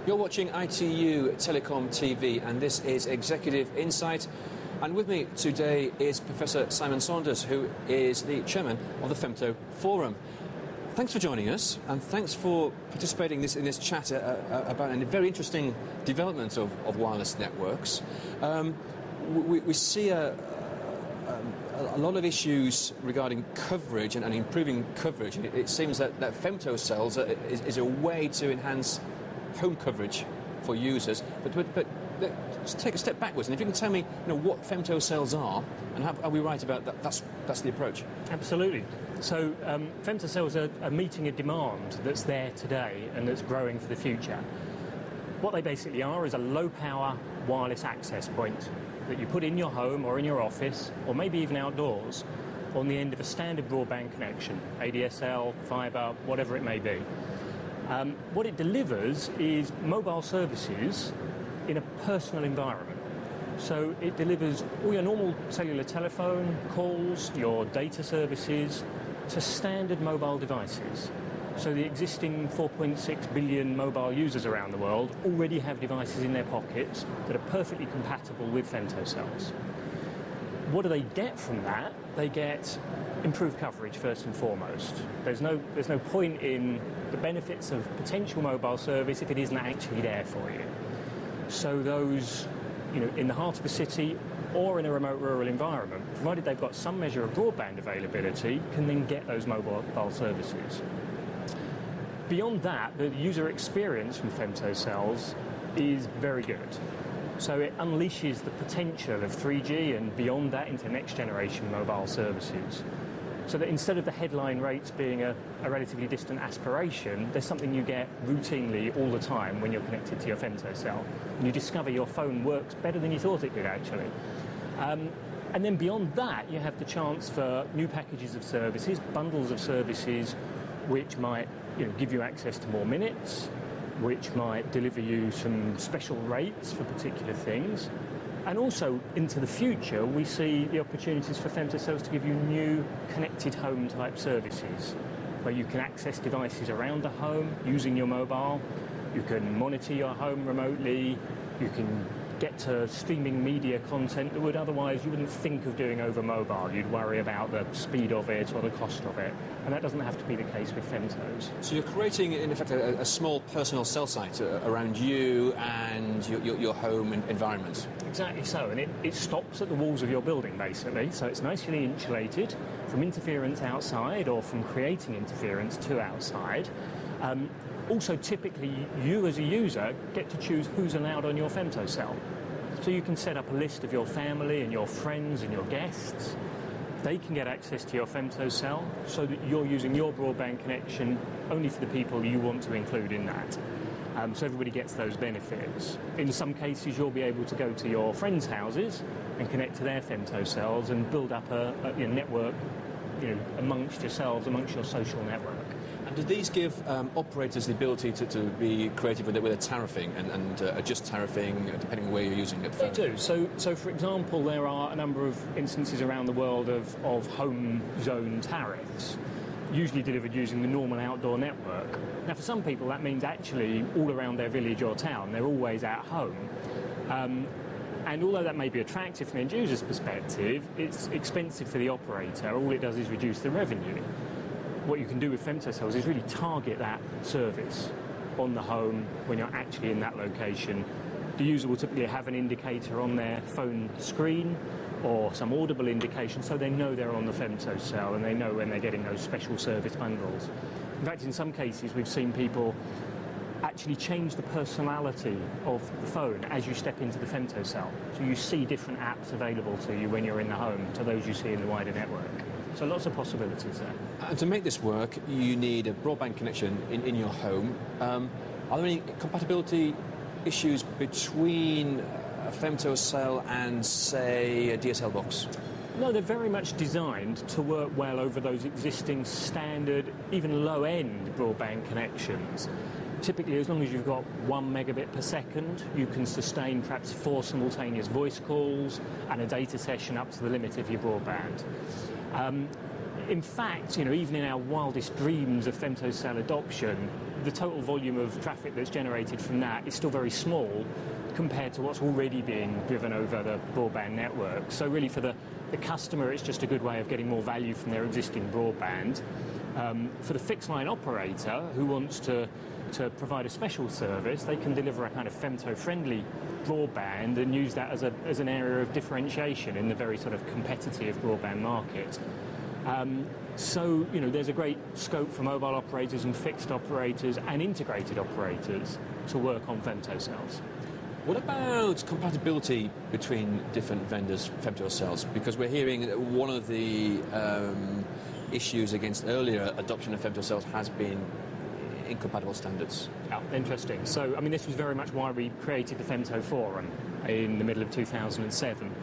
You're watching ITU Telecom TV, and this is Executive Insight. And with me today is Professor Simon Saunders, who is the chairman of the Femto Forum. Thanks for joining us, and thanks for participating in this chat about a very interesting development of wireless networks. We see a lot of issues regarding coverage and improving coverage. It seems that Femtocells is a way to enhance home coverage for users, but let's take a step backwards, and if you can tell me, what Femtocells are and how are we right about that? That's the approach. Absolutely. So Femtocells are meeting a demand that's there today and that's growing for the future. What they basically are is a low-power wireless access point that you put in your home or in your office, or maybe even outdoors, on the end of a standard broadband connection, ADSL, fibre, whatever it may be. What it delivers is mobile services in a personal environment. So it delivers all your normal cellular telephone calls, your data services, to standard mobile devices. So the existing 4.6 billion mobile users around the world already have devices in their pockets that are perfectly compatible with Femtocells. What do they get from that? They get improved coverage first and foremost. There's no point in the benefits of potential mobile service if it isn't actually there for you. So those, in the heart of a city or in a remote rural environment, provided they've got some measure of broadband availability, can then get those mobile services. Beyond that, the user experience from Femtocells is very good. So it unleashes the potential of 3G and beyond that into next generation mobile services. So that instead of the headline rates being a relatively distant aspiration, there's something you get routinely all the time when you're connected to your Femtocell. And you discover your phone works better than you thought it did, actually. And then beyond that, you have the chance for new packages of services, bundles of services, which might give you access to more minutes, which might deliver you some special rates for particular things. And also, into the future, we see the opportunities for Femtocells to give you new connected home type services, where you can access devices around the home using your mobile, you can monitor your home remotely, you can get to streaming media content that you wouldn't think of doing over mobile. You'd worry about the speed of it or the cost of it. And that doesn't have to be the case with Femtos. So you're creating, in effect, a small personal cell site around you and your home environment. Exactly so, and it stops at the walls of your building, basically. So it's nicely insulated from interference outside or from creating interference to outside. Also, typically, you as a user get to choose who's allowed on your Femtocell. So you can set up a list of your family and your friends and your guests. They can get access to your Femtocell so that you're using your broadband connection only for the people you want to include in that. So everybody gets those benefits. In some cases, you'll be able to go to your friends' houses and connect to their Femtocells and build up a network, amongst yourselves, amongst your social network. And do these give operators the ability to be creative with a tariffing and adjust tariffing depending on where you're using it? They do. So for example, there are a number of instances around the world of home zone tariffs, usually delivered using the normal outdoor network. Now, for some people, that means actually all around their village or town, they're always at home. And although that may be attractive from the end user's perspective, it's expensive for the operator. All it does is reduce the revenue. What you can do with Femtocells is really target that service on the home when you're actually in that location. The user will typically have an indicator on their phone screen or some audible indication so they know they're on the Femtocell and they know when they're getting those special service bundles. In fact, in some cases, we've seen people actually change the personality of the phone as you step into the Femtocell. So you see different apps available to you when you're in the home to those you see in the wider network. So lots of possibilities there. And to make this work, you need a broadband connection in your home. Are there any compatibility issues between a Femtocell and, say, a DSL box? No, they're very much designed to work well over those existing standard, even low-end broadband connections. typically, as long as you've got 1 megabit per second, you can sustain perhaps 4 simultaneous voice calls and a data session up to the limit of your broadband. In fact, even in our wildest dreams of femtocell adoption, the total volume of traffic that's generated from that is still very small compared to what's already being driven over the broadband network. So really for the customer, it's just a good way of getting more value from their existing broadband. For the fixed line operator who wants to provide a special service, they can deliver a kind of femto-friendly broadband and use that as an area of differentiation in the very sort of competitive broadband market. So, there's a great scope for mobile operators and fixed operators and integrated operators to work on femtocells. What about compatibility between different vendors' femtocells? Because we're hearing that one of the issues against earlier adoption of femtocells has been incompatible standards. Oh, interesting. So, this was very much why we created the Femto Forum in the middle of 2007.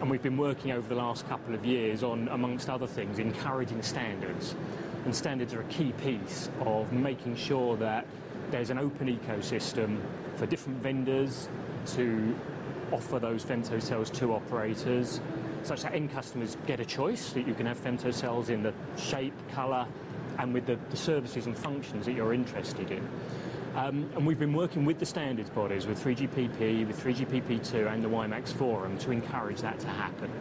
And we've been working over the last couple of years on, amongst other things, encouraging standards. And standards are a key piece of making sure that there's an open ecosystem for different vendors to offer those femtocells to operators, such that end customers get a choice, that you can have femtocells in the shape, colour, and with the services and functions that you're interested in. And we've been working with the standards bodies, with 3GPP, with 3GPP2 and the WiMAX Forum to encourage that to happen,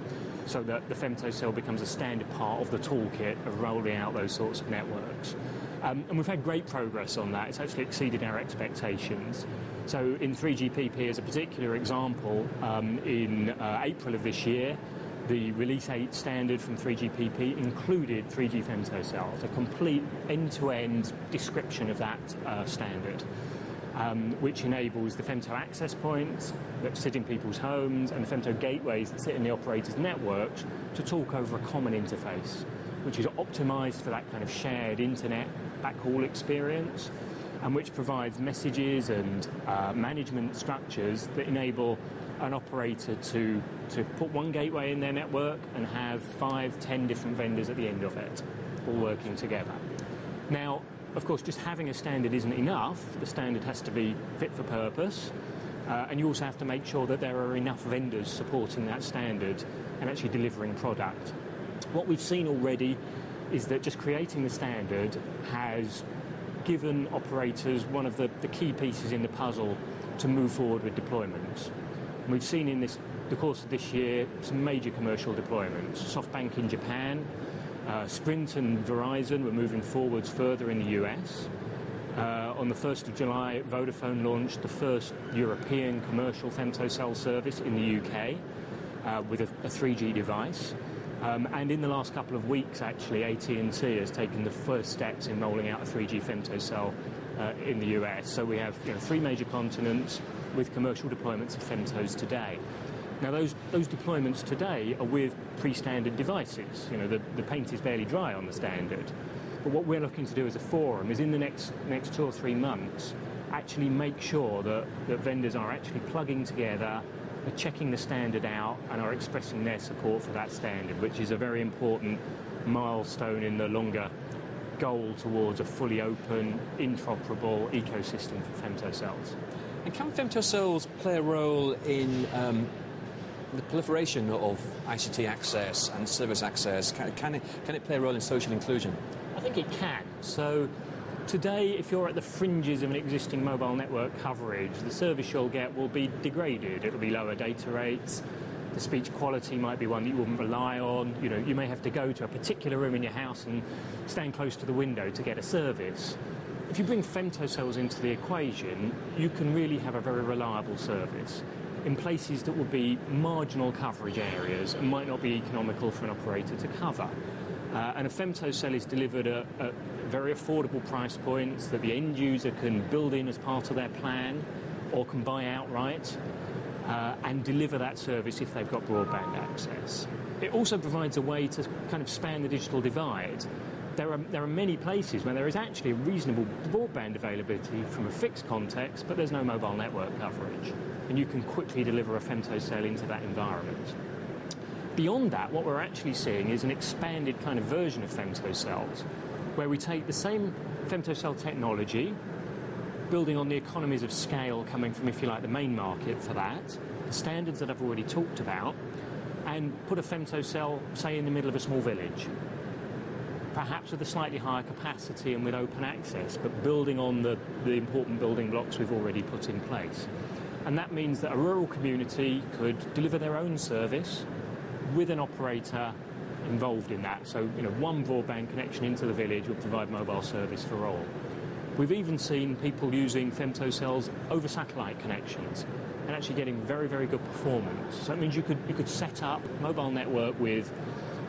so that the femtocell becomes a standard part of the toolkit of rolling out those sorts of networks. And we've had great progress on that. It's actually exceeded our expectations. So in 3GPP as a particular example, in April of this year, the Release 8 standard from 3GPP included 3G femtocells, a complete end-to-end description of that standard, which enables the femto access points that sit in people's homes and the femto gateways that sit in the operator's networks to talk over a common interface, which is optimised for that kind of shared internet backhaul experience, and which provides messages and management structures that enable an operator to put one gateway in their network and have 5, 10 different vendors at the end of it, all working together. Now, of course, just having a standard isn't enough. The standard has to be fit for purpose, and you also have to make sure that there are enough vendors supporting that standard and actually delivering product. What we've seen already is that just creating the standard has given operators one of the key pieces in the puzzle to move forward with deployments. And we've seen in the course of this year some major commercial deployments. SoftBank in Japan, Sprint and Verizon were moving forwards further in the US. On the 1st of July, Vodafone launched the first European commercial femtocell service in the UK with a 3G device. And in the last couple of weeks, actually, AT&T has taken the first steps in rolling out a 3G femtocell in the US. So we have 3 major continents with commercial deployments of femtos today. Now, those deployments today are with pre-standard devices. The paint is barely dry on the standard. But what we're looking to do as a forum is in the next 2 or 3 months actually make sure that vendors are actually plugging together, are checking the standard out and are expressing their support for that standard, which is a very important milestone in the longer goal towards a fully open, interoperable ecosystem for femtocells. And can femtocells play a role in the proliferation of ICT access and service access? Can it play a role in social inclusion? I think it can. So today, if you're at the fringes of an existing mobile network coverage, the service you'll get will be degraded. It'll be lower data rates. The speech quality might be one that you wouldn't rely on. You may have to go to a particular room in your house and stand close to the window to get a service. If you bring femtocells into the equation, you can really have a very reliable service in places that will be marginal coverage areas and might not be economical for an operator to cover. And a femtocell is delivered at very affordable price points that the end user can build in as part of their plan or can buy outright and deliver that service if they've got broadband access. It also provides a way to kind of span the digital divide. There are many places where there is actually reasonable broadband availability from a fixed context, but there's no mobile network coverage. And you can quickly deliver a femtocell into that environment. Beyond that, what we're actually seeing is an expanded kind of version of femtocells, where we take the same femtocell technology, building on the economies of scale coming from, if you like, the main market for that, the standards that I've already talked about, and put a femtocell, say, in the middle of a small village, perhaps with a slightly higher capacity and with open access, but building on the important building blocks we've already put in place. And that means that a rural community could deliver their own service with an operator involved in that. So, one broadband connection into the village would provide mobile service for all. We've even seen people using femtocells over satellite connections and actually getting very, very good performance. So that means you could set up a mobile network with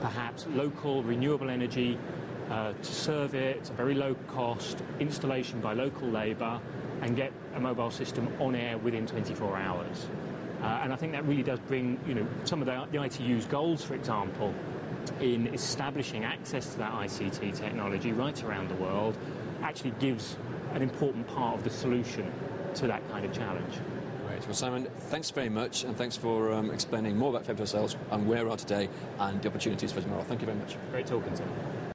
perhaps local renewable energy to serve it. It's a very low cost installation by local labour, and get a mobile system on air within 24 hours. And I think that really does bring, some of the ITU's goals, for example, in establishing access to that ICT technology right around the world, actually gives an important part of the solution to that kind of challenge. Great. Well, Simon, thanks very much, and thanks for explaining more about femtocells and where we are today and the opportunities for tomorrow. Thank you very much. Great talking to you.